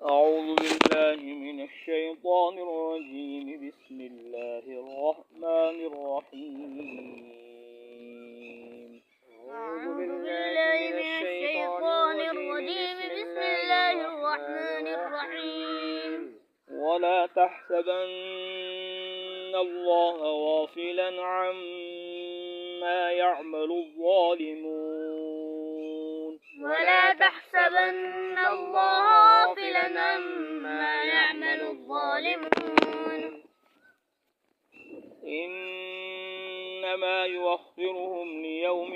أعوذ بالله من الشيطان الرجيم. بسم الله الرحمن الرحيم. أعوذ بالله من الشيطان الرجيم. بسم الله الرحمن الرحيم. ولا تحسبن الله غافلا عما يعمل الظالمون. ولا تحسبن الله غافلا عما يعمل الظالمون. إنما يؤخرهم ليوم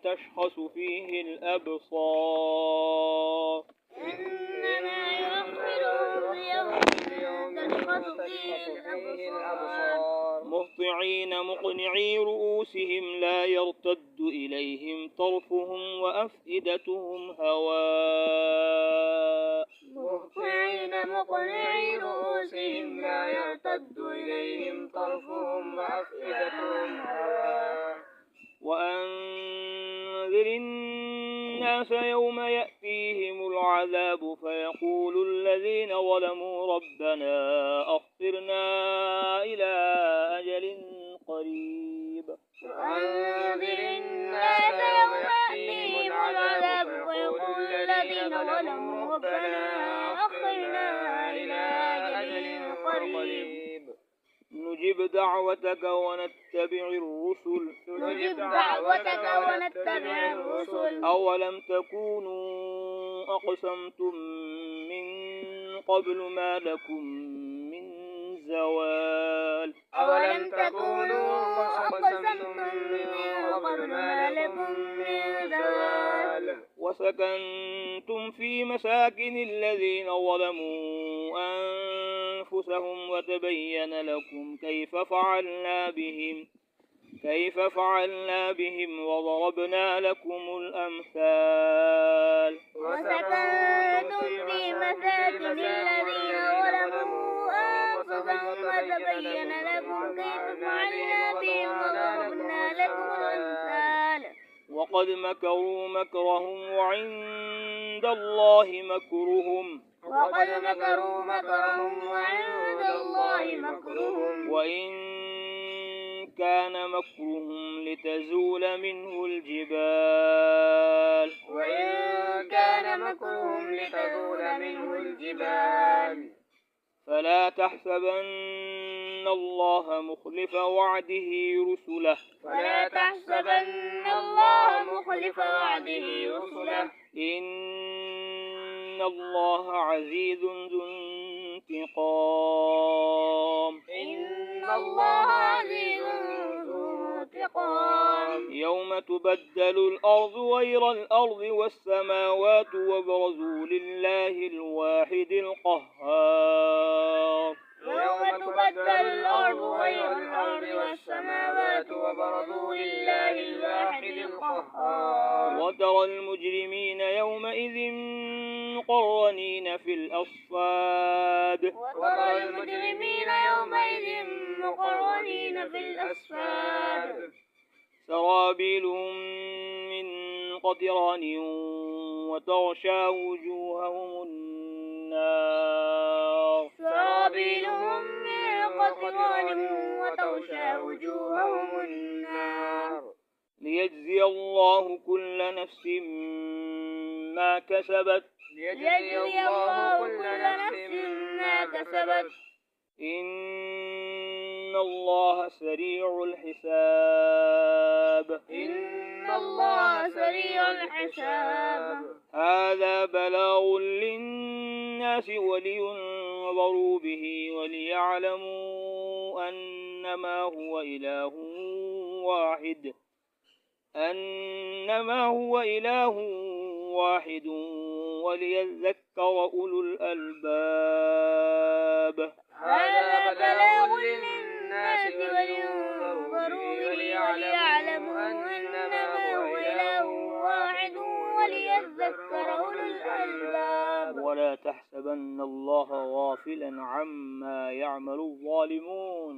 تشخص فيه الأبصار. إنما يؤخرهم ليوم تشخص فيه الأبصار. مهطعين مقنعي رؤوسهم لا يرتد إليهم طرفهم وأفئدتهم هواء. مهطعين مقنعي رؤوسهم لا يرتد إليهم طرفهم وأفئدتهم هواء. وأنذر الناس يوم يأتيهم العذاب فيقول الذين ظلموا ربنا أخرنا إلى أجل قريب. وأنذر الناس يوم يأتيهم العذاب فيقول الذين ظلموا ربنا أخرنا إلى أجل قريب. نجب دعوتك ونتبع الرسل. نجب دعوتك ونتبع الرسل. أولم تكونوا أقسمتم من قبل ما لكم من زوال. أولم تكونوا أقسمتم من قبل ما لكم من زوال. وسكنتم في مساكن الذين ظلموا أنفسهم وتبين لكم كيف فعلنا بهم وضربنا لكم الأمثال. وسكنتم في مساكن الذين ظلموا أنفسهم وتبين لكم كيف فعلنا بهم وضربنا لكم الأمثال. وقد مكروا مكرهم وعند الله مكرهم. وقد مكروا مكرهم وعند الله مكرهم. وإن كان مكرهم لتزول منه الجبال. وإن كان مكرهم لتزول منه الجبال. فلا تحسبن الله مخلف وعده رسله. ولا تحسبن الله مخلف وعده رسله. إن الله عزيز ذو انتقام. إن الله عزيز ذو انتقام. يوم تبدل الأرض غير الأرض والسماوات وبرزوا لله الواحد القهار. يوم تبدل الأرض غير الأرض والسماوات وبرزوا لله الواحد القهار. وترى المجرمين يومئذ مقرنين في الأصفاد. وترى المجرمين يومئذ مقرنين في الأصفاد. سرابيلهم من قطران وتغشى وجوههم النار. سرابيلهم من قطران وتغشى وجوههم النار. ليجزي الله كل نفس ما كسبت. ليجزي الله كل نفس ما كسبت. إن الله سريع الحساب. إن الله سريع الحساب. هذا بلاغ للناس ولينذروا به وليعلموا أنما هو إله واحد وليذكر أولو الألباب. هذا بلاغ للناس ولينذروا به وليعلموا أنما هو إله واحد وليذكر أولو الألباب. ولا تحسبن الله غافلا عما يعمل الظالمون.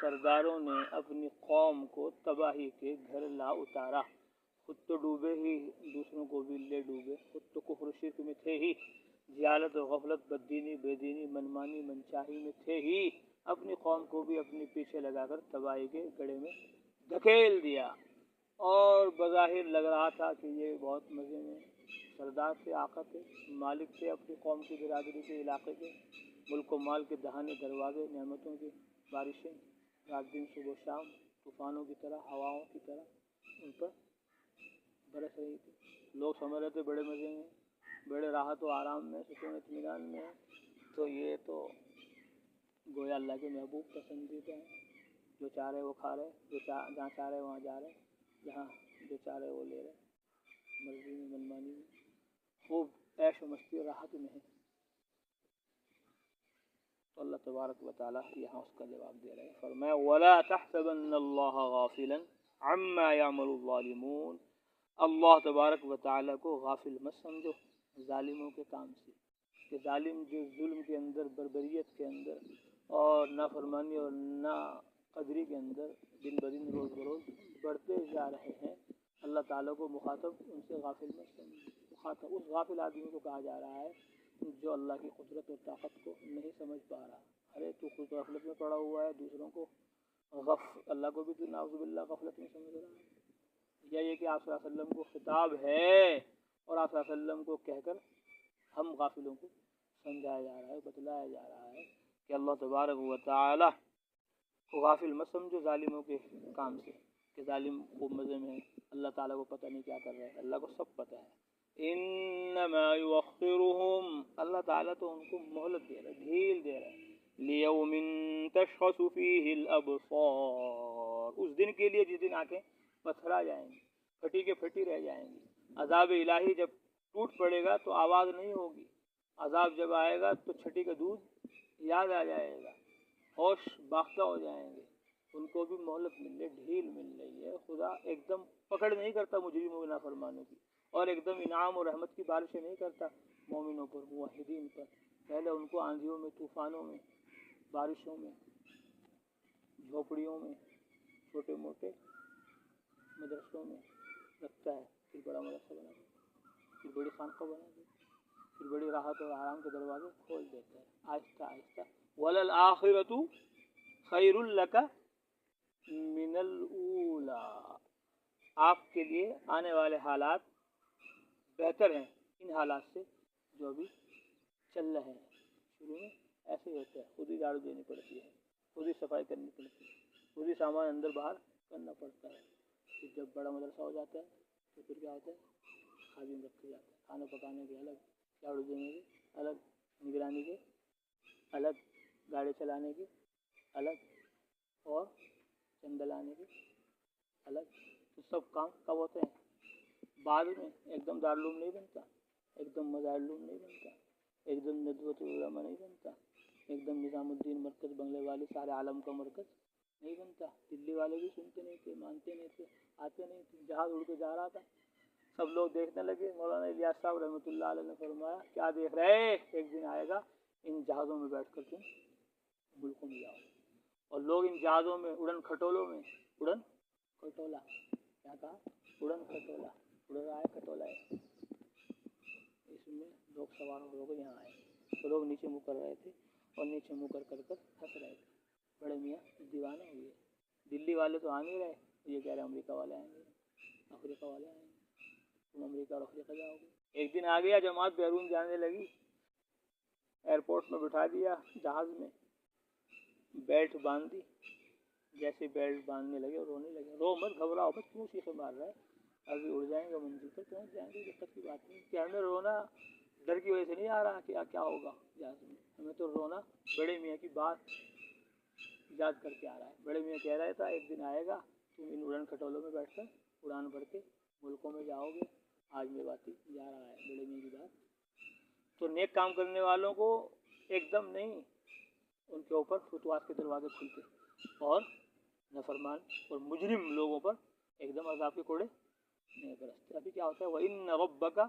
سرداروں نے اپنی قوم کو تباہی کے گھر لا اتارا، خود تو ڈوبے ہی، دوسروں کو بھی لے ڈوبے، خود تو کفر و شرک میں تھے ہی، جہالت و غفلت، بددینی، بے دینی، منمانی، منچاہی میں تھے ہی، اپنی قوم کو بھی اپنے پیچھے لگا کر تباہی کے گڑھے میں دھکیل دیا۔ اور بظاہر لگ رہا تھا کہ یہ بہت مزے میں سردار تھے، آقا تھے، مالک تھے اپنی قوم کی برادری کے، علاقے کے، ملک و مال کے دہانے دروازے، نعمتوں کی بارشیں رات دن صبح و شام طوفانوں کی طرح، ہواؤں کی طرح ان پر برس رہی تھی۔ لوگ سمجھ رہے تھے بڑے مزے میں، بڑے راحت و آرام میں، سکون اطمینان میں، تو یہ تو گویا اللہ کے محبوب پسندیدہ ہیں، جو چاہ رہے وہ کھا رہے، جہاں چاہ رہے وہاں جا رہے، جہاں جو چاہ رہے وہ لے رہے، مرضی میں، منمانی میں، خوب عیش و مستی و راحت میں ہے۔ تو اللہ تبارک و تعالیٰ یہاں اس کا جواب دے رہے ہیں، فرمایا وَلَا تَحْسَبَنَّ اللَّهَ غَافِلًا عَمَّا يَعْمَلُ الظَّالِمُونَ، اللہ تبارک و تعالیٰ کو غافل مت سمجھو ظالموں کے کام سے، کہ ظالم جو ظلم کے اندر، بربریت کے اندر اور نافرمانی اور نا قدری کے اندر دن بدن روز بروز بڑھتے جا رہے ہیں، اللہ تعالیٰ کو مخاطب ان سے غافل مت سمجھو۔ مخاطب اس غافل آدمی کو کہا جا رہا ہے جو اللہ کی قدرت اور طاقت کو نہیں سمجھ پا رہا۔ ارے تو خود غفلت میں پڑا ہوا ہے، دوسروں کو اللہ کو بھی تو نعوذ باللہ غفلت میں سمجھ رہا ہے۔ یا یہ کہ آپ صلی اللہ علیہ وسلم کو خطاب ہے اور آپ صلی اللہ علیہ وسلم کو کہہ کر ہم غافلوں کو سمجھایا جا رہا ہے، بتلایا جا رہا ہے کہ اللہ تبارک و تعالی کو غافل مت سمجھو ظالموں کے کام سے، کہ ظالم خوب مزے میں ہے، اللہ تعالیٰ کو پتہ نہیں کیا کر رہے ہیں، اللہ کو سب پتہ ہے۔ انما یؤخرہم، اللہ تعالیٰ تو ان کو مہلت دے رہا ہے، ڈھیل دے رہا ہے، لیوم تشخص فیہ الابصار، اس دن کے لیے جس دن آنکھیں پتھرا جائیں گی، پھٹی کے پھٹی رہ جائیں گی۔ عذاب الہی جب ٹوٹ پڑے گا تو آواز نہیں ہوگی، عذاب جب آئے گا تو چھٹی کا دودھ یاد آ جائے گا، ہوش باختہ ہو جائیں گے۔ ان کو بھی مہلت مل رہی، ڈھیل مل رہی ہے۔ خدا ایک دم پکڑ نہیں کرتا مجرموں و نافرمانوں کی، اور ایک دم انعام اور رحمت کی بارشیں نہیں کرتا مومنوں پر، موحدین پر۔ پہلے ان کو آندھیوں میں، طوفانوں میں، بارشوں میں، جھوپڑیوں میں، چھوٹے موٹے مدرسوں میں رکھتا ہے، پھر بڑا مدرسہ بنا دیتا، پھر بڑی خانقاہ بنا دیتا، پھر بڑی راحت اور آرام کے دروازے کھول دیتا ہے، آہستہ آہستہ۔ وَلَلْآخِرَةُ خَيْرٌ لَكَ مِنَ الْأُولَىٰ، آپ کے لیے آنے والے حالات بہتر ہیں ان حالات سے جو ابھی چل رہے ہیں۔ شروع میں ایسے ہی ہوتا ہے، خود ہی جھاڑو دینی پڑتی ہے، خود ہی صفائی کرنی پڑتی ہے، خود ہی سامان اندر باہر کرنا پڑتا ہے۔ پھر جب بڑا مدرسہ ہو جاتا ہے تو پھر کیا ہوتا ہے، خادم رکھے جاتے ہیں، کھانا پکانے کے الگ، جھاڑو دینے کے الگ، نگرانی کے الگ، گاڑی چلانے کے الگ، اور چندہ لانے کے الگ۔ تو سب کام کب ہوتے ہیں؟ بعد میں۔ ایک دم دارالعلوم نہیں بنتا، ایک دم مظاہرالعلوم نہیں بنتا، ایک دم ندوۃ العلماء نہیں بنتا، ایک دم نظام الدین مرکز بنگلے والی سارے عالم کا مرکز نہیں بنتا۔ دلی والے بھی سنتے نہیں تھے، مانتے نہیں تھے، آتے نہیں تھے، جہاز اڑ کے جا رہا تھا، سب لوگ دیکھنے لگے۔ مولانا الیاس صاحب رحمۃ اللہ علیہ نے فرمایا کیا دیکھ رہے، ایک دن آئے گا ان جہازوں میں بیٹھ کر تم ملکوں میں جاؤ، اور لوگ ان جہازوں میں، اڑن کھٹولوں میں، اڑن کھٹولا کیا کہا، اڑن کھٹولا، اڑ رہا ہے کھٹولا ہے، اس میں لوگ سوار ہو کر یہاں آئے تو لوگ نیچے منہ کر رہے تھے، اور نیچے منہ کر کر ہنس رہے تھے، بڑے میاں دیوانے ہوئے۔ دلی والے تو آ نہیں رہے، یہ کہہ رہے امریکہ والے آئیں گے، افریقہ والے آئیں گے، تم امریکہ اور افریقہ جاؤ گے۔ ایک دن آ گیا، جماعت بیرون جانے لگی، ایئرپورٹ میں بٹھا دیا جہاز میں، بیلٹ باندھ دی، جیسے بیلٹ باندھنے لگے اور رونے لگے۔ رو مت، گھبراؤ مت، کیوں چیخیں مار رہا ہے، ابھی اڑ جائیں گے، منزل پر پہنچ جائیں گے، دقت کی بات نہیں۔ کہ ہمیں رونا ڈر کی وجہ سے نہیں آ رہا کہ کیا ہوگا جہاز میں، ہمیں تو رونا بڑے میاں کی بات یاد کر کے آ رہا ہے۔ بڑے میاں کہہ رہا تھا ایک دن آئے گا تم ان اڑن کھٹولوں میں بیٹھ کر اڑان بھر کے ملکوں میں جاؤ گے، آج میں بات جا رہا ہے بڑے میاں کی بات۔ تو نیک کام کرنے والوں کو ایک دم نہیں، ان کے اوپر فتوحات کے دروازے کھلتے، اور نافرمان اور مجرم لوگوں پر ایک دم عذاب کے کوڑے نہیں برستے۔ ابھی کیا ہوتا ہے، وَإِنَّ رَبَّكَ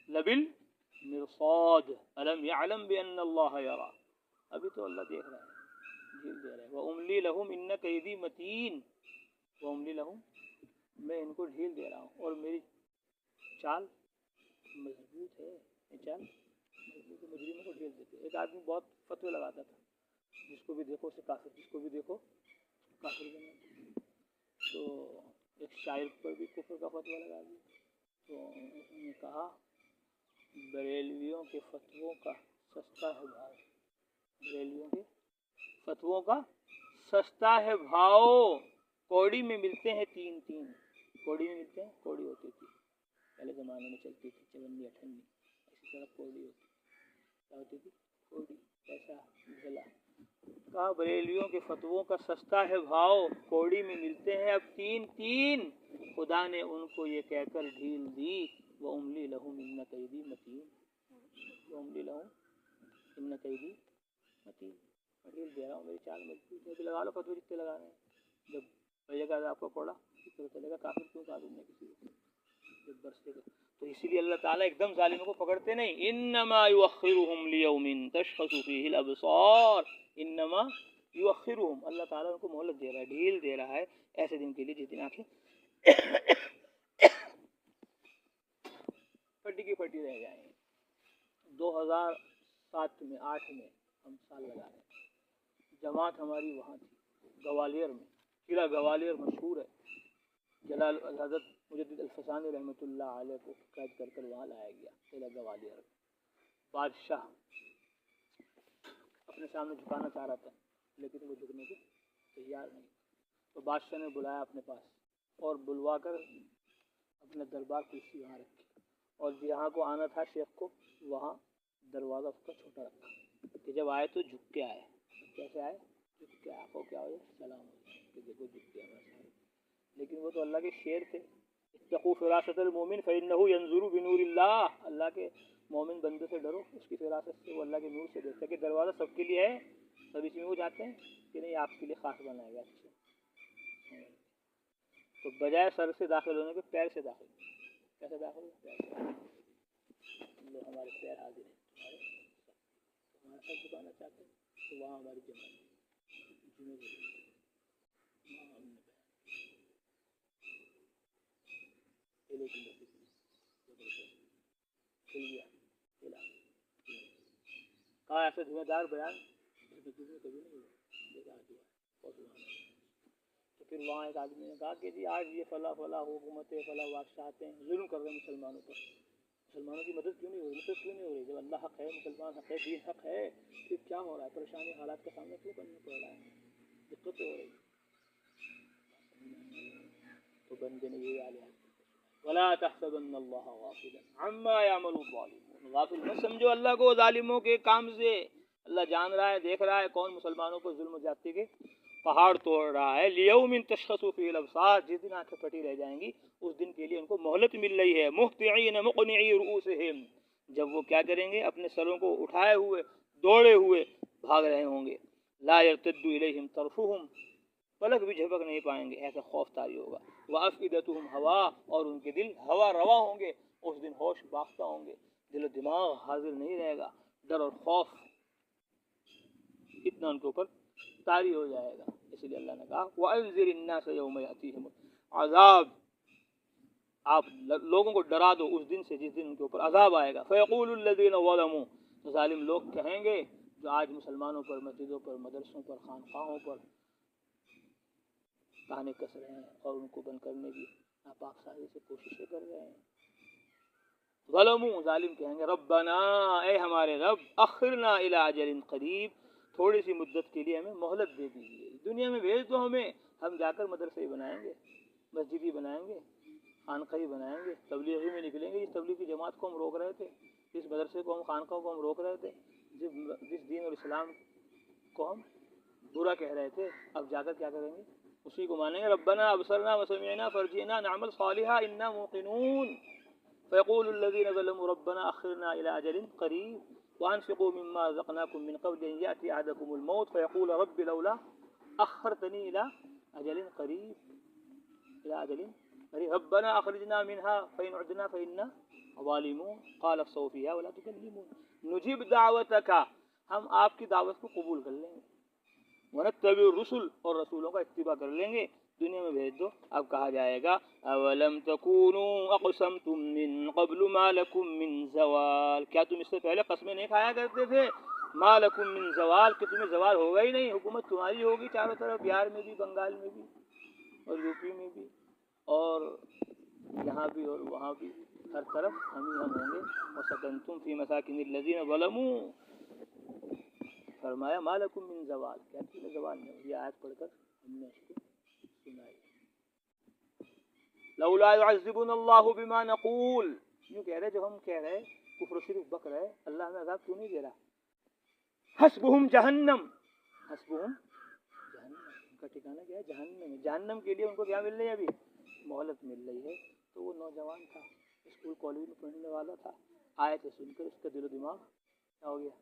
لَبِالْمِرْصَادِ أَلَمْ يَعْلَمْ بِأَنَّ اللَّهَ يَرَى، ابھی تو اللہ دیکھ رہا ہے، ڈھیل دے رہے ہیں. وَأُمْلِي لَهُمْ إِنَّ كَيْدِي مَتِينٌ. وَأُمْلِي لَهُمْ, میں ان کو ڈھیل دے رہا ہوں اور میری چال مضبوط ہے. یہ چال مضبوط ہے. مجرموں کو ڈھیل دیتے. ایک آدمی بہت فتوے لگاتا تھا, جس کو بھی دیکھو اسے کافر, جس کو بھی دیکھو کافر بنا. تو ایک شاعر پر بھی کفر کا فتویٰ لگا دیا. تو اس نے کہا بریلویوں کے فتووں کا سستا ہے بھاؤ. بریلویوں کے فتووں کا سستا ہے بھاؤ. کوڑی میں ملتے ہیں 3 کوڑی میں ملتے ہیں. کوڑی ہوتی تھی پہلے زمانے میں, چلتی تھی چونی اٹھنی, اسی طرح کوڑی ہوتی. کیا ہوتی تھی؟ کوڑی, پیسہ جھلا. کہا بریلویوں کے فتووں کا سستا ہے بھاؤ, کوڑی میں ملتے ہیں اب 3. خدا نے ان کو یہ کہہ کر ڈھیل دی. وَأُمْلِي لَهُمْ إِنَّ كَيْدِي مَتِينٌ. وَأُمْلِي لَهُمْ إِنَّ كَيْدِي مَتِينٌ. ڈھیل دے رہا ہوں, میری چال مضبوط ہے. لگا لو فتوے جتنے لگانے ہیں. جب بھیا کا آپ کو پڑا پھر چلے گا کافر کیوں کہا تم نے کسی کو, جب برسے گا. تو اسی لیے اللہ تعالیٰ ایک دم ظالموں کو پکڑتے نہیں. انما یؤخرهم لیوم تشخص فیہ الابصار. انما یؤخرهم, اللہ تعالیٰ ان کو مہلت دے رہا ہے, ڈھیل دے رہا ہے ایسے دن کے لیے جس دن آنکھیں پھٹی کی پھٹی رہ جائیں. 2007 میں 8 میں ہم سال لگا رہے ہیں. جماعت ہماری وہاں تھی گوالیر میں. قلعہ گوالیر مشہور ہے. جلال حضرت مجدد الفسانی رحمۃ اللہ علیہ کو قید کر کر وہاں لایا گیا قلعہ گوالیر میں. بادشاہ اپنے سامنے جھکانا چاہ رہا تھا لیکن وہ جھکنے کو تیار نہیں. تو بادشاہ نے بلایا اپنے پاس اور بلوا کر اپنے دربار کرسی وہاں رکھی, اور جہاں کو آنا تھا شیخ کو وہاں دروازہ اس کا چھوٹا رکھا کہ جب آئے تو جھک کے آئے. کیسے آئے؟ جھک کے. آپ کو کیا ہو جائے سلام ہو جائے کہ دیکھو جھک کے آئے. لیکن وہ تو اللہ کے شیر تھے. اتقوا فراست المومن فإنه ينظر بنور اللہ. اللہ کے مومن بندے سے ڈرو, اس کی فراست سے, وہ اللہ کے نور سے دیکھتا ہے. کہ دروازہ سب کے لیے ہے, سب اس میں وہ جاتے ہیں کہ نہیں آپ کے لیے خاص بنایا گیا. اچھا, تو بجائے سر سے داخل ہونے کے پیر سے داخل. کیسے داخل ہو؟ پیر سے. لو ہمارے پیر حاضر ہیں, ہمارے سر جھکانا چاہتے ہیں تو وہاں ہماری جماعت کہا ایسے ذمہ دار بیان کبھی نہیں ہوا. تو پھر وہاں ایک آدمی نے کہا کہ جی آج یہ فلاں فلاں حکومتیں فلاں بادشاہ آتے ہیں ظلم کر رہے ہیں مسلمانوں پر. مسلمانوں کی مدد کیوں نہیں ہو رہی, مدد کیوں نہیں ہو رہی؟ جب اللہ حق ہے, مسلمان حق ہے, دین حق ہے, پھر کیا ہو رہا ہے؟ پریشانی حالات کا سامنا کیوں کرنا پڑ رہا ہے؟ دقت ہو رہی. تو بندے نے یہ عالیہ ولا تحسبن اللہ غافلا عما يعمل الظالمون. غافل مت سمجھو اللہ کو ظالموں کے کام سے. اللہ جان رہا ہے, دیکھ رہا ہے کون مسلمانوں کو ظلم و زیادتی کے پہاڑ توڑ رہا ہے. لیوم تشخص فیہ الابصار, جس دن آنکھیں پھٹی رہ جائیں گی اس دن کے لیے ان کو مہلت مل رہی ہے. مہطعین مقنعی رؤوسہم, جب وہ کیا کریں گے؟ اپنے سروں کو اٹھائے ہوئے دوڑے ہوئے بھاگ رہے ہوں گے. لا یرتد الیہم طرفہم, پلک بھی جھپک نہیں پائیں گے, ایسا خوف طاری ہوگا. وافئدتہم ہوا, اور ان کے دل ہوا روا ہوں گے. اس دن ہوش باختہ ہوں گے, دل و دماغ حاضر نہیں رہے گا. ڈر اور خوف اتنا ان کے اوپر طاری ہو جائے گا. اس لیے اللہ نے کہا وَأَنذِرِ النَّاسَ يَوْمَ يَأْتِيهِمُ الْعَذَابُ, آپ لوگوں کو ڈرا دو اس دن سے جس دن ان کے اوپر عذاب آئے گا. فَيَقُولُ الَّذِينَ ظَلَمُوا, تو ظالم لوگ کہیں گے جو آج مسلمانوں پر, مسجدوں پر, مدرسوں پر, خانقاہوں پر تانے کس رہے ہیں اور ان کو بند کرنے کی ناپاک سازی سے کوششیں کر رہے ہیں. ظلموا, ظالم کہیں گے ربنا, اے ہمارے رب, اخرنا الی اجل قریب, تھوڑی سی مدت کے لیے ہمیں مہلت دے دیجیے, دنیا میں بھیج دو ہمیں, ہم جا کر مدرسے بنائیں گے, مسجد ہی بنائیں گے, خانقاہ بنائیں گے, تبلیغی میں نکلیں گے. جس تبلیغی جماعت کو ہم روک رہے تھے, جس مدرسے کو ہم, خانقاہ کو ہم روک رہے تھے, جس دین اور اسلام کو ہم برا کہہ رہے تھے, اب جا کر کیا کریں گے؟ اسی کو مانیں گے. ربنا ابصرنا وسمعنا فرجعنا نعمل صالحا انا موقنون. فيقول الذين ظلموا ربنا اخرنا الى اجل قريب وانفقوا مما رزقناكم من قبل ان ياتي احدكم الموت فيقول رب لولا اخرتني الى اجل قريب ربنا اخرجنا منها فان عدنا فانا ظالمون قال اخسئوا فيها ولا تكلمون. نجيب دعوتك, ہم آپ کی دعوت کو قبول کر لیں گے, ونتبع الرسل، اور رسولوں کا اتباع کر لیں گے، دنیا میں بھیج دو۔ اب کہا جائے گا اولم تکونوا اقسمتم من قبل ما لکم من زوال، کیا تم اس سے پہلے قسمیں نہیں کھایا کرتے تھے؟ ما لکم من زوال، کہ تمہیں زوال ہوگا ہی نہیں، حکومت تمہاری ہوگی چاروں طرف، بہار میں بھی، بنگال میں بھی، اور یو پی میں بھی، اور یہاں بھی اور وہاں بھی، ہر طرف ہم ہی ہم ہوں گے۔ وسکنتم فی مساکن الذین ظلموا، فرمایا ما لکم من زوال، کیا تمہیں زوال نہیں؟ یہ آیت پڑھ کر ہم نے اس کو سنائی۔ لولا يعذبنا اللہ بما نقول، یوں کہہ رہے جو ہم کہہ رہے کفر و شرک بک رہے، اللہ ہمیں عذاب کیوں نہیں دے رہا؟ حسبہم جہنم، حسبہم جہنم، ان کا ٹھکانہ کیا ہے؟ جہنم ہے۔ جہنم کے لیے ان کو کیا مل رہی ہے؟ ابھی مہلت مل رہی ہے۔ تو وہ نوجوان تھا، اسکول کالج میں پڑھنے والا تھا، آیت سن کر اس کا دل و دماغ کیا ہو گیا؟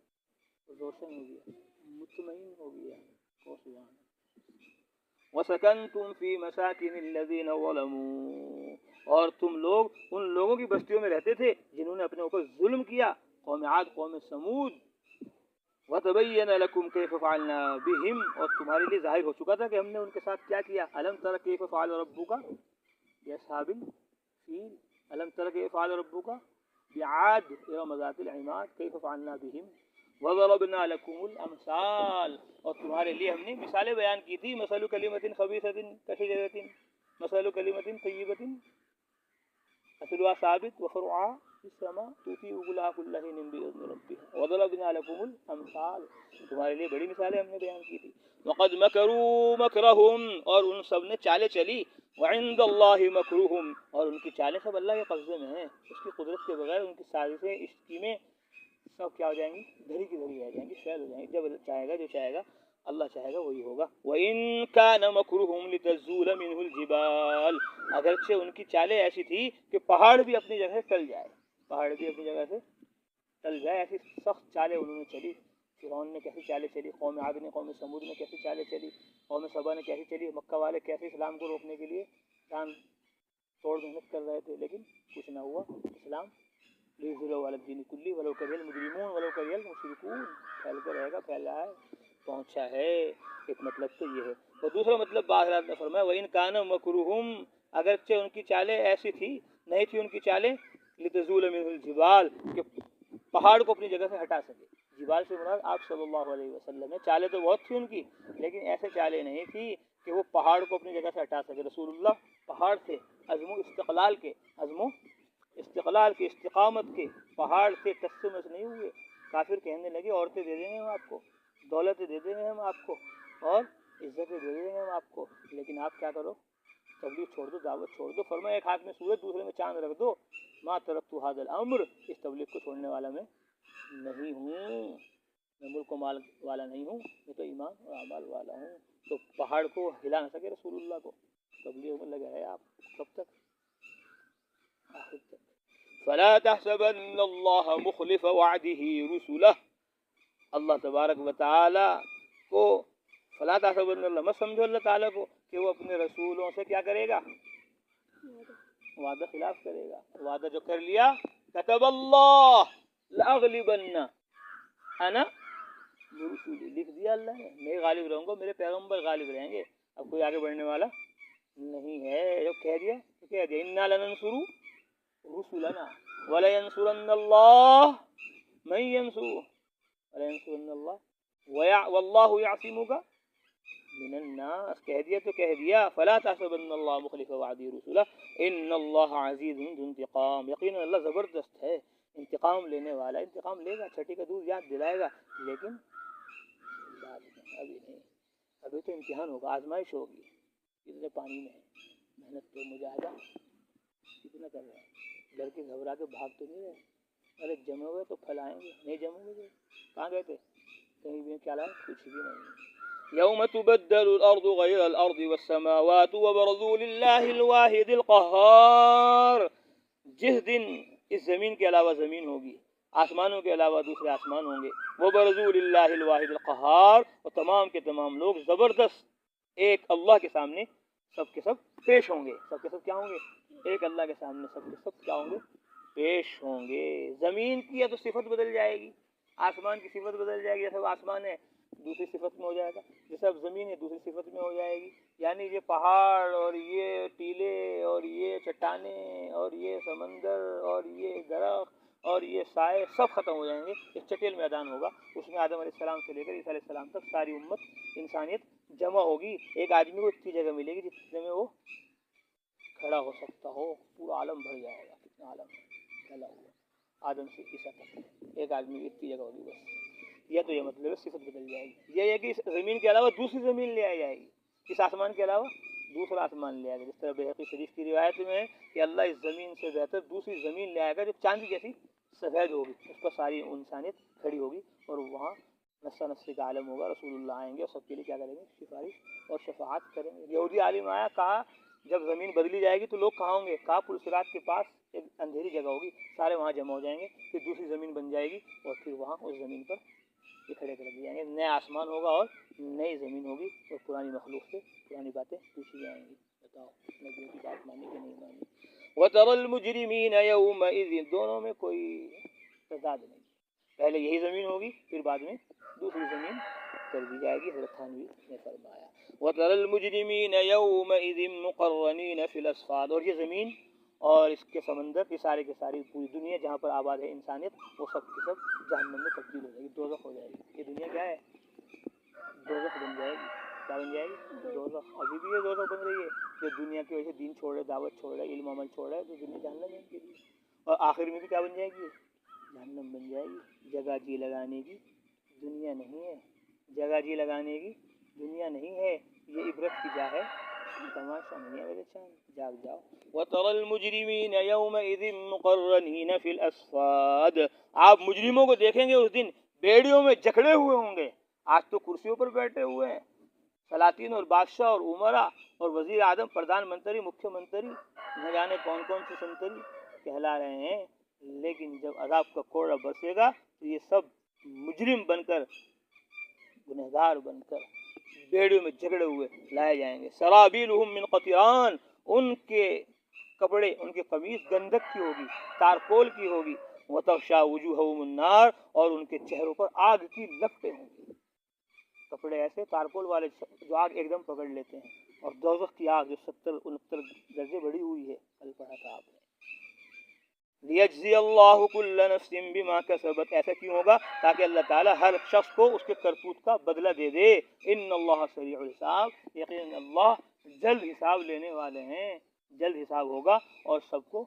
روشن ہو گیا، مطمئن ہو گیا۔ سبحان وَسَكَنْتُمْ فِي مَسَاكِنِ الَّذِينَ ظَلَمُوا، اور تم لوگ ان لوگوں کی بستیوں میں رہتے تھے جنہوں نے اپنے اوپر ظلم کیا، قوم عاد، قوم سمود۔ وَتَبَيَّنَ لَكُمْ كَيْفَ فَعَلْنَا بِهِمْ، اور تمہارے لیے ظاہر ہو چکا تھا کہ ہم نے ان کے ساتھ کیا کیا۔ أَلَمْ تَرَ كَيْفَ فَعَلَ رَبُّكَ بِأَصْحَابِ الْفِيلِ، أَلَمْ تَرَ كَيْفَ فَعَلَ رَبُّكَ بِعَادٍ إِرَمَ ذَاتِ الْعِمَادِ كَيْفَ فَعَلْنَا بِهِمْ وَضَرَبْنَا لَكُمُ الْأَمْثَالَ، اور تمہارے لیے ہم نے مثالیں بیان کی تھی۔ مَثَلُ كَلِمَةٍ خَبِيثَةٍ كَشَجَرَةٍ مَثَلُ كَلِمَةٍ طَيِّبَةٍ أَصْلُهَا ثَابِتٌ وَفَرْعُهَا فِي السَّمَاءِ تُؤْتِي أُكُلَهَا كُلَّ حِينٍ بِإِذْنِ رَبِّهَا وَضَرَبْنَا لَكُمُ الْأَمْثَالَ، تمہارے لیے بڑی مثالیں ہم نے بیان کی تھی۔ وَقَدْ مَكَرُوا مَكْرَهُمْ، اور ان سب نے چالیں چلی، وَعِندَ اللَّهِ مَكْرُهُمْ، اور ان کی چالیں سب اللہ کے قبضے میں ہیں، اس کی قدرت کے بغیر ان کی سازشیں، اسکیمیں سب کیا ہو جائیں گی؟ دھری کی دھری رہ جائیں گی، فیل ہو جائیں گی۔ جب چاہے گا، جو چاہے گا، اللہ چاہے گا وہی ہوگا۔ وَإِن كَانَ مَكْرُهُمْ لِتَزُولَ مِنْهُ الْجِبَالُ، اگرچہ ان کی چالیں ایسی تھی کہ پہاڑ بھی اپنی جگہ سے ٹل جائے، پہاڑ بھی اپنی جگہ سے ٹل جائے، ایسی سخت چالیں انہوں نے چلی۔ فرعون نے کیسی چالیں چلی، قوم عاد نے، قوم سمود نے کیسی چالیں چلی، قوم سبا نے کیسی چلی، مکہ والے کیسے اسلام کو روکنے کے لیے جان توڑ محنت کر رہے تھے، لیکن کچھ نہ ہوا۔ اسلام لِيُظْهِرَهُ عَلَى الدِّينِ كُلِّهِ وَلَوْ كَرِهَ الْمُجْرِمُونَ وَلَوْ كَرِهَ الْمُشْرِكُونَ، پھیلتا رہے گا، پھیلا ہے، پہنچا ہے۔ ایک مطلب تو یہ ہے، اور دوسرا مطلب بعض حضرات نے فرمایا وَإِن كَانَ مَكْرُهُمْ، اگرچہ ان کی چالیں ایسی تھی، نہیں تھی ان کی چالیں لِتَزُولَ مِنْهُ الْجِبَالُ، کہ پہاڑ کو اپنی جگہ سے ہٹا سکے۔ جبال سے مراد آپ صلی اللہ علیہ وسلم ہے۔ چالیں تو بہت تھی ان کی، لیکن ایسے چالیں نہیں تھی کہ وہ پہاڑ کو اپنی جگہ سے ہٹا سکے۔ رسول اللہ پہاڑ سے عزم و استقلال کے، عزم و استقلال کے، استقامت کے، پہاڑ سے ٹس سے مس نہیں ہوئے۔ کافر کہنے لگے عورتیں دے دیں گے ہم آپ کو، دولتیں دے دیں گے ہم آپ کو، اور عزتیں دے دیں گے ہم آپ کو، لیکن آپ کیا کرو؟ تبلیغ چھوڑ دو، دعوت چھوڑ دو۔ فرمایا ایک ہاتھ میں سورج دوسرے میں چاند رکھ دو، ما ترکت ھذا الامر، اس تبلیغ کو چھوڑنے والا میں نہیں ہوں، میں ملک و مال والا نہیں ہوں، میں تو ایمان اور اعمال والا ہوں۔ تو پہاڑ کو ہلا نہ سکے رسول اللہ کو، تبلیغ میں لگے رہے آپ، کب تک؟ آخر تک۔ فلا تحسبن اللہ مخلف وعده رسلہ، اللہ تبارک و تعالی کو، فلا تحسبن اللہ، مت سمجھو اللہ تعالیٰ کو کہ وہ اپنے رسولوں سے کیا کرے گا؟ وعدہ خلاف کرے گا۔ وعدہ جو کر لیا، کتب اللہ لأغلبن انا برسولی، لکھ دیا اللہ نے، میں غالب رہوں گا، میرے پیغمبر غالب رہیں گے، اب کوئی آگے بڑھنے والا نہیں ہے۔ جو کہہ دیا تو کہہ دیا، انا لننصر رسلنا ولینصرن اللہ من ینصرہ ولینصرن اللہ واللہ یعصمک من الناس، کہہ دیا تو کہہ دیا۔ فلا تحسبن اللہ مخلف وعده رسلہ ان اللہ عزیز ذو انتقام، یقینا اللہ زبردست ہے، انتقام لینے والا، انتقام لے گا، چھٹی کا دودھ یاد دلائے گا، لیکن بعد میں، ابھی نہیں، ابھی تو امتحان ہوگا، آزمائش ہوگی۔ کتنے پانی میں ہے، محنت تو مجاہدہ کتنا کر رہے ہیں، ڈر کے گھبرا کے بھاگ تو نہیں رہے، ارے جمے ہوئے تو پھیلائیں گے، نہیں جمے ہوئے کہاں گئے تھے؟ کہیں بھی کیا لائے؟ کچھ بھی نہیں۔ یوم تبدل الارض غیر الارض والسماوات وبرزوا للہ الواحد القہار، جس دن اس زمین کے علاوہ زمین ہوگی، آسمانوں کے علاوہ دوسرے آسمان ہوں گے، وبرزوا للہ الواحد القہار، اور تمام کے تمام لوگ زبردست ایک اللہ کے سامنے سب کے سب پیش ہوں گے۔ سب کے سب کیا ہوں گے؟ ایک اللہ کے سامنے سب کے سب کیا ہوں گے؟ پیش ہوں گے۔ زمین کی یا تو صفت بدل جائے گی، آسمان کی صفت بدل جائے گی، جیسے وہ آسمان ہے دوسری صفت میں ہو جائے گا، جیسے اب زمین ہے دوسری صفت میں ہو جائے گی، یعنی یہ پہاڑ اور یہ ٹیلے اور یہ چٹانیں اور یہ سمندر اور یہ درخت اور یہ سائے سب ختم ہو جائیں گے، ایک چٹیل میدان ہوگا، اس میں آدم علیہ السلام سے لے کر عیسیٰ علیہ السلام تک ساری امت انسانیت جمع ہوگی، ایک آدمی کو اتنی جگہ ملے گی جتنے میں وہ کھڑا ہو سکتا ہو، پورا عالم بھر جائے گا، کتنا عالم پھیلا ہوا آدم سے عیسیٰ تک ایک آدمی کی اتنی جگہ ہوگی بس، یہ تو یہ مطلب ہے صفت بدل جائے گی، یہ ہے کہ اس زمین کے علاوہ دوسری زمین لے آئی جائے گی، اس آسمان کے علاوہ دوسرا آسمان لے آئے گا، جس طرح بحقی شریف کی روایت میں ہے کہ اللہ اس زمین سے بہتر دوسری زمین لے آئے گا جو چاندی جیسی سفید ہوگی، اس پر ساری انسانیت کھڑی ہوگی اور وہاں نسا نسے کا عالم ہوگا، رسول اللہ آئیں گے اور سب کے لیے کیا کریں گے، سفارش اور شفاعت کریں گے۔ یہودی عالم آیا، کہا جب زمین بدلی جائے گی تو لوگ کہاں ہوں گے، کہا پل صراط کے پاس ایک اندھیری جگہ ہوگی، سارے وہاں جمع ہو جائیں گے، پھر دوسری زمین بن جائے گی اور پھر وہاں اس زمین پر یہ کھڑے کر دیے جائیں گے، نیا آسمان ہوگا اور نئی زمین ہوگی اور پرانی مخلوق سے پرانی باتیں پوچھی جائیں گی، بتاؤ نبیوں کی بات مانی کہ نہیں مانی۔ وَتَرَى الْمُجْرِمِينَ يَوْمَئِذٍ، دونوں میں کوئی تضاد نہیں، پہلے یہی زمین ہوگی پھر بعد میں دوسری زمین کر دی جائے گی، حضرت تھانوی نے فرمایا وَتَرَى الْمُجْرِمِينَ يَوْمَئِذٍ مُقَرَّنِينَ فِي الْأَصْفَادِ، اور یہ زمین اور اس کے سمندر کی سارے کی ساری پوری دنیا جہاں پر آباد ہے انسانیت، وہ سب کی سب جہنم میں تبدیل ہو جائے گی، دوزخ ہو جائے گی۔ یہ دنیا کیا ہے، دوزخ بن جائے گی، کیا بن جائے گی، دوزخ۔ ابھی بھی یہ دوزخ بن رہی ہے، جو دنیا کی وجہ سے دین چھوڑ رہے، دعوت چھوڑ رہے، علم عمل چھوڑ رہے، تو دنیا جہنم ہے ان کے لیے، اور آخر میں بھی کیا بن جائے گی، جہنم بن جائے گی۔ جگہ جی لگانے کی دنیا نہیں ہے، جگہ جی لگانے کی دنیا نہیں ہے، یہ عبرت کی جا ہے، تماشا نہیں ہے میرے چاند، جاگ جاؤ۔ وَتَرَى الْمُجْرِمِينَ يَوْمَئِذٍ مُقَرَّنِينَ فِي الْأَصْفَادِ، آپ مجرموں کو دیکھیں گے اس دن بیڑیوں میں جکڑے ہوئے ہوں گے، آج تو کرسیوں پر بیٹھے ہوئے ہیں، سلاطین اور بادشاہ اور عمرا اور وزیر اعظم، پردھان منتری، مکھیہ منتری، نہ جانے کون کون سے سنتری کہلا رہے ہیں، لیکن جب عذاب کا کوڑا برسے گا تو یہ سب مجرم بن کر، گنہگار بن کر بیڑیوں میں جھگڑے ہوئے لائے جائیں گے۔ سرابیلہم من قطران، ان کے کپڑے، ان کی قمیص گندھک کی ہوگی، تارکول کی ہوگی، وتغشا وجوہہم النار، اور ان کے چہروں پر آگ کی لپٹیں ہوں گی، کپڑے ایسے تارکول والے جو آگ ایک دم پکڑ لیتے ہیں، اور دوزخ کی آگ جو 70-69 درجے بڑھی ہوئی ہے، کل پڑھا تھا آپ نے۔ لیجزی اللہ کل نفس بما کسبت، ایسا کیوں ہوگا، تاکہ اللہ تعالیٰ ہر شخص کو اس کے کرتوت کا بدلہ دے دے۔ ان اللہ سریع الحساب، یقین اللہ جلد حساب لینے والے ہیں، جلد حساب ہوگا اور سب کو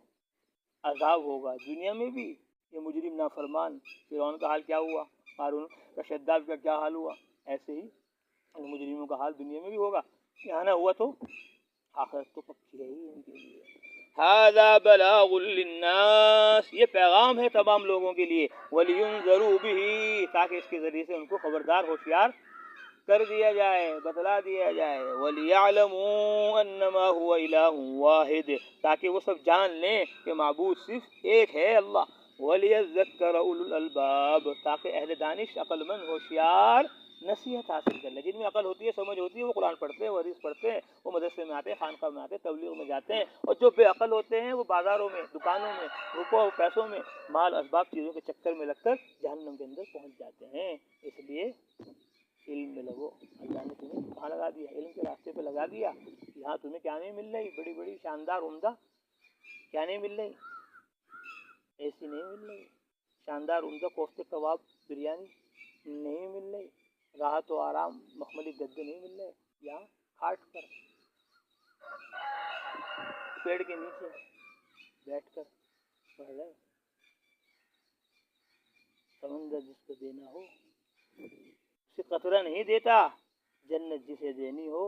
عذاب ہوگا دنیا میں بھی۔ یہ مجرم نافرمان فرعون کا حال کیا ہوا، قارون کا، شداد کا کیا حال ہوا، ایسے ہی ان مجرموں کا حال دنیا میں بھی ہوگا، یہاں نہ ہوا تو آخرت تو پکی ہے ہی ان کے لیے۔ ھذا بلاغ للناس، یہ پیغام ہے تمام لوگوں کے لیے، وَلِيُنذَرُوا بِهِ، تاکہ اس کے ذریعے سے ان کو خبردار ہوشیار کر دیا جائے، بتلا دیا جائے، وَلِيَعْلَمُوا أَنَّمَا هُوَ إِلَٰهٌ وَاحِدٌ، تاکہ وہ سب جان لیں کہ معبود صرف ایک ہے اللہ، وَلِيَذَّكَّرَ أُولُو الْأَلْبَابِ، تاکہ اہل دانش، عقل مند، ہوشیار نصیحت حاصل کر لیں۔ جن میں عقل ہوتی ہے، سمجھ ہوتی ہے، وہ قرآن پڑھتے ہیں، وہ حدیث پڑھتے ہیں، وہ مدرسے میں آتے ہیں، خانقاہ میں آتے ہیں، تبلیغ میں جاتے ہیں، اور جو بے عقل ہوتے ہیں وہ بازاروں میں، دکانوں میں، روپوں اور پیسوں میں، مال اسباب چیزوں کے چکر میں لگ کر جہنم کے اندر پہنچ جاتے ہیں۔ اس لیے علم میں لگو، اللہ نے تمہیں کہاں لگا دیا، علم کے راستے پہ لگا دیا۔ یہاں تمہیں کیا نہیں مل رہی، بڑی بڑی شاندار عمدہ کیا نہیں مل رہی، ایسی نہیں مل رہی، شاندار عمدہ کوفتے کباب بریانی نہیں مل رہی، راحت و آرام مخملی گدے نہیں مل رہے، یہاں کھاٹ کر پیڑ کے نیچے بیٹھ کر پڑھ رہے، سمندر جس کو دینا ہو اسے قطرہ نہیں دیتا، جنت جسے دینی ہو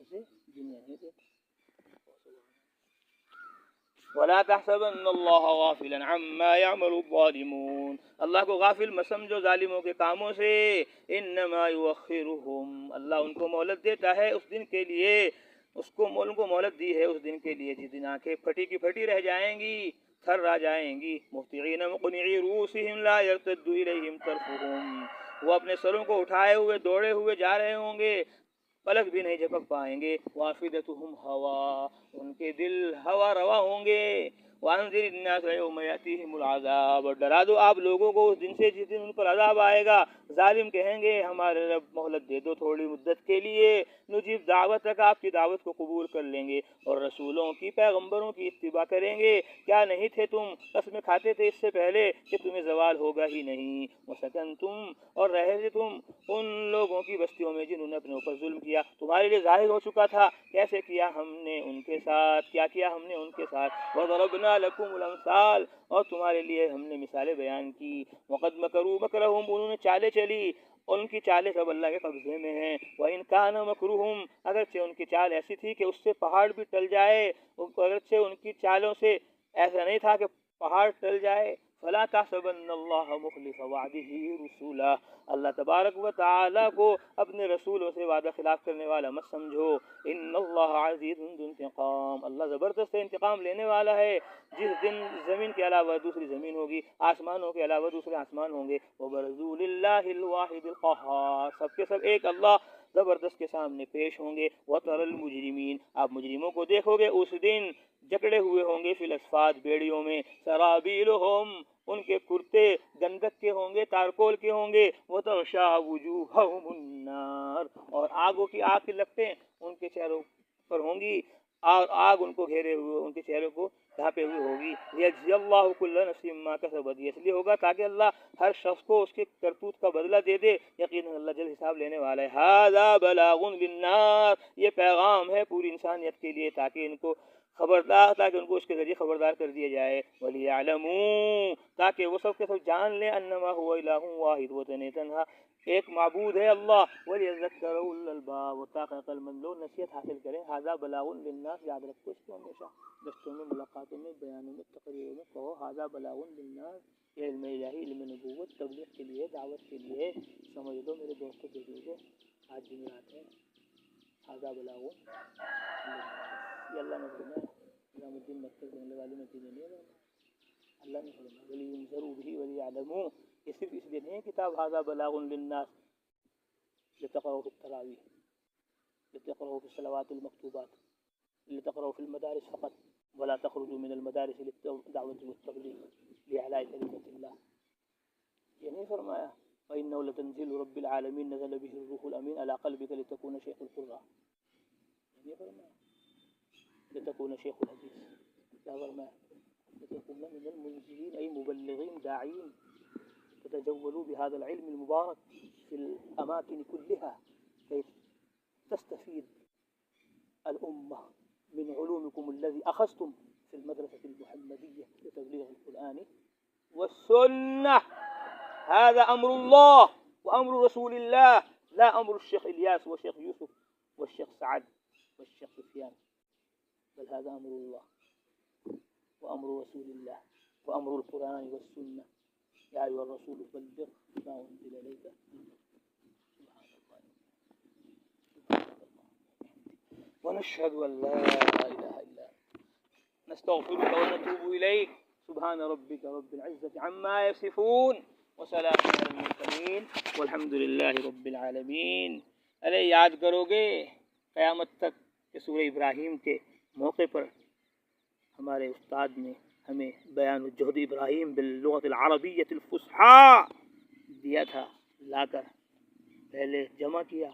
اسے دنیا نہیں دیتا۔ وَلَا تَحْسَبَنَّ اللَّهَ غَافِلًا عَمَّا يَعْمَلُ الظَّالِمُونَ، اللہ کو غافل مت سمجھو ظالموں کے کاموں سے، انما یؤخرہم، اللہ ان کو مہلت دیتا ہے اس دن کے لیے، ان کو مہلت دی ہے اس دن کے لیے جس دن آنکھیں پھٹی کی پھٹی رہ جائیں گی، تھر آ جائیں گی، مہطعین مقنعی رؤوسہم لا یرتد الیہم طرفہم، وہ اپنے سروں کو اٹھائے ہوئے دوڑے ہوئے جا رہے ہوں گے، پلک بھی نہیں جھپک پائیں گے، وافدتہم ہوا، ان کے دل ہوا روا ہوں گے، وانذر الناس یوم یاتیہم العذاب، اور ڈرا دو آپ لوگوں کو اس دن سے جس دن ان پر عذاب آئے گا۔ ظالم کہیں گے ہمارے رب مہلت دے دو تھوڑی مدت کے لیے، نجیب دعوت تک آپ کی دعوت کو قبول کر لیں گے اور رسولوں کی پیغمبروں کی اتباع کریں گے۔ کیا نہیں تھے تم قسمیں کھاتے تھے اس سے پہلے کہ تمہیں زوال ہوگا ہی نہیں، وسکنتم، اور رہے تھے تم ان لوگوں کی بستیوں میں جنہوں نے اپنے اوپر ظلم کیا۔ تمہارے لیے ظاہر ہو چکا تھا کیسے کیا ہم نے ان کے ساتھ، کیا کیا ہم نے ان کے ساتھ۔ وضربنا لکم الامثال، اور تمہارے لیے ہم نے مثالیں بیان کی۔ وقد مکروا مکرہم، انہوں نے چالیں چلی، ان کی چالیں سب اللہ کے قبضے میں ہیں۔ وَإِن كَانَ مَكْرُهُمْ، اگرچہ ان کی چال ایسی تھی کہ اس سے پہاڑ بھی ٹل جائے، اگرچہ ان کی چالوں سے ایسا نہیں تھا کہ پہاڑ ٹل جائے۔ فَلَا تَحْسَبَنَّ اللَّهَ مُخْلِفَ وَعْدِهِ رُسُولَهُ، اللہ تبارک و تعالیٰ کو اپنے رسولوں سے وعدہ خلاف کرنے والا مت سمجھو۔ ان اللہ عزیز ذو انتقام، اللہ زبردست انتقام لینے والا ہے۔ جس دن زمین کے علاوہ دوسری زمین ہوگی، آسمانوں کے علاوہ دوسرے آسمان ہوں گے، وَبَرَزُوا لِلَّهِ الْوَاحِدِ الْقَهَّارِ، سب کے سب ایک اللہ زبردست کے سامنے پیش ہوں گے۔ وَتَرَى الْمُجْرِمِينَ، آپ مجرموں کو دیکھو گے اس دن جکڑے ہوئے ہوں گے، فی الاسفاد، بیڑیوں میں، سرابیلہم، ان کے کرتے گندک کے ہوں گے، تارکول کے ہوں گے، وَتَغْشَىٰ وُجُوهَهُمُ النَّارُ، اور آگوں کی آگ کی لپٹیں ان کے چہروں پر ہوں گی، اور آگ ان کو گھیرے ہوئے، ان کے چہروں کو ڈھانپے ہوئے ہوگی۔ لِيَجْزِيَ اللَّهُ كُلَّ نَفْسٍ مَّا كَسَبَتْ، یہ اس لیے ہوگا تاکہ اللہ ہر شخص کو اس کے کرتوت کا بدلہ دے دے، یقیناً اللہ جلد حساب لینے والا ہے۔ هَٰذَا بَلَاغٌ لِلنَّاسِ، یہ پیغام ہے پوری انسانیت کے لیے، تاکہ ان کو خبردار، تاکہ ان کو اس کے ذریعے خبردار کر دیا جائے۔ وَلِيَعْلَمُوا، تاکہ وہ سب کے سب جان لیں، انما هو الہ واحد، وہ تنہا ایک معبود ہے اللہ۔ وَلِيَذَّكَّرَ أُولُو الْأَلْبَابِ، اور تاکہ عقل مند لوگ نصیحت حاصل کریں۔ هَٰذَا بَلَاغٌ لِلنَّاسِ، یاد رکھو اس کو ہمیشہ، دستوں میں، ملاقاتوں میں، بیانوں میں، تقریروں میں کہو هَٰذَا بَلَاغٌ لِلنَّاسِ، یہ علم الہی، علم نبوت، تبلیغ کے لیے، دعوت کے لیے، سمجھ لو میرے دوستوں کے لیے۔ آج جمعرات ہے، هَٰذَا بَلَاغٌ لِلنَّاسِ، یہ اللہ نے فرمایا، نظام الدین مکتب بننے والے میں چیزیں نہیں بننا، اللہ نے فرمایا وَلِيُنذَرُوا بِهِ وَلِيَعْلَمُوا، یہ صرف اس لیے نہیں ہے کتاب هَٰذَا بَلَاغٌ لِلنَّاسِ لِتَقْرَؤُوهُ فِي التَّرَاوِيحِ، لِتَقْرَؤُوهُ فِي الصَّلَوَاتِ الْمَكْتُوبَاتِ، لِتَقْرَؤُوهُ فِي الْمَدَارِسِ فقط، وَلَا تَخْرُجُوا مِنَ الْمَدَارِسِ لِلدَّعْوَةِ وَالتَّبْلِيغِ لِإِعْلَاءِ كَلِمَةِ اللَّهِ، یہ نہیں فرمایا وَإِنَّهُ لَتَنزِيلُ رَبِّ الْعَالَمِينَ نَزَلَ بِهِ الرُّوحُ الْأَمِينُ عَلَىٰ قَلْبِكَ لِتَكُونَ شَيْخَ الْقُرَّىٰ، یہ نہیں فرمایا لِتَكُونَ شَيْخُ الْحَدِيثِ، کیا فرمایا لِتَكُونَ مِنَ الْمُنزِلِينَ أي مبلغين داعين، تتجولوا بهذا العلم المبارك في الأماكن كلها كي تستفيد الأمة من علومكم الذي أخذتم في المدرسة المحمدية لتبليغ القرآن والسنة، هذا أمر الله وأمر رسول الله، لا أمر الشيخ إلياس والشيخ يوسف والشيخ سعد والشيخ سفيان، بل هذا أمر الله وأمر رسول الله وأمر القرآن والسنة، يا أيها الرسول بلغ ما أنزل إليك، سبحان الله ونشهد أن لا إله إلا أنت نستغفرك ونتوب إليك، سبحان ربك رب العزة عما يصفون وسلام على المرسلين والحمد لله رب العالمين۔ ارے یاد کرو گے قیامت تک کہ سورہ ابراہیم کے موقع پر ہمارے استاد نے ہمیں بیان الجہد ابراہیم باللغت العربیۃ الفصحیٰ دیا تھا، لا کر پہلے جمع کیا،